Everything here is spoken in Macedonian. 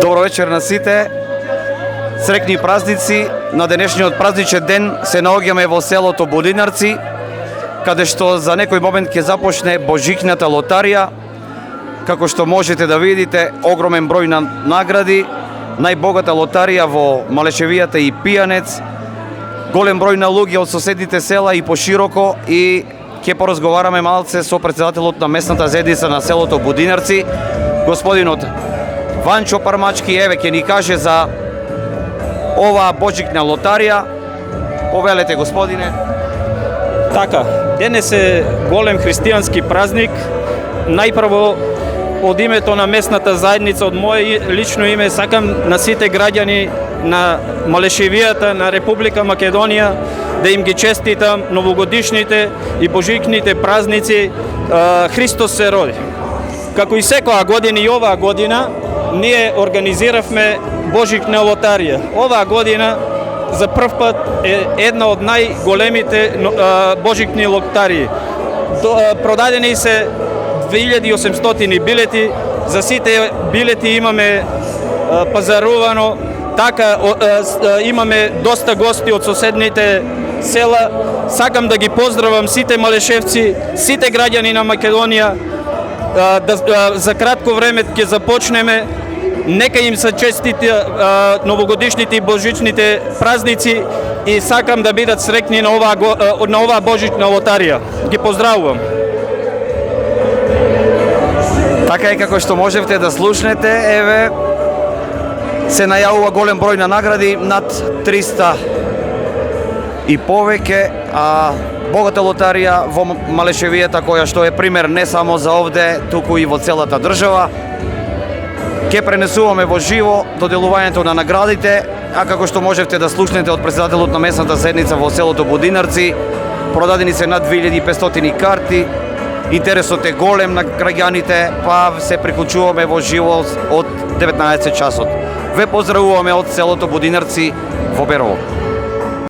Добро вечер на сите. Срекни празници. На денешниот празничен ден се наоѓаме во селото Будинарци, каде што за некој момент ќе започне божикната лотарија. Како што можете да видите, огромен број на награди, најбогата лотарија во Малешевијата и Пијанец, голем број на луѓе од соседните села и пошироко, и ќе поразговараме малце со претседателот на местната заедница на селото Будинарци, господинот Ванчо Пармачки. Еве ќе ни каже за оваа божикна лотарија. Повелете, господине. Така, денес е голем христијански празник. Најпрво, од името на местната заедница, од мое лично име, сакам на сите граѓани на Малешевијата, на Република Македонија, да им ги честитам новогодишните и божикните празници. Христос се роди. Како и секоја година, и оваа година, ние организиравме божикна лотарија. Оваа година за прв пат е една од најголемите божикни лотарии. Продадени се 2800 билети. За сите билети имаме пазарувано. Така имаме доста гости од соседните села. Сакам да ги поздравам сите малешевци, сите граѓани на Македонија. За кратко време ќе започнеме. Нека им се честити новогодишните и божичните празници и сакам да бидат срекни на оваа божична лотарија. Ги поздравувам. Така е, како што можевте да слушнете, еве се најавува голем број на награди, над 300 и повеќе, а богата лотарија во Малешевијата, која што е пример не само за овде, туку и во целата држава. Ке пренесуваме во живо доделувањето на наградите, а како што можевте да слушнете од претседателот на местната заедница во селото Будинарци, продадени се над 2500 карти, интересот е голем на граѓаните, па се приклучуваме во живо од 19 часот. Ве поздравуваме од селото Будинарци во Берово.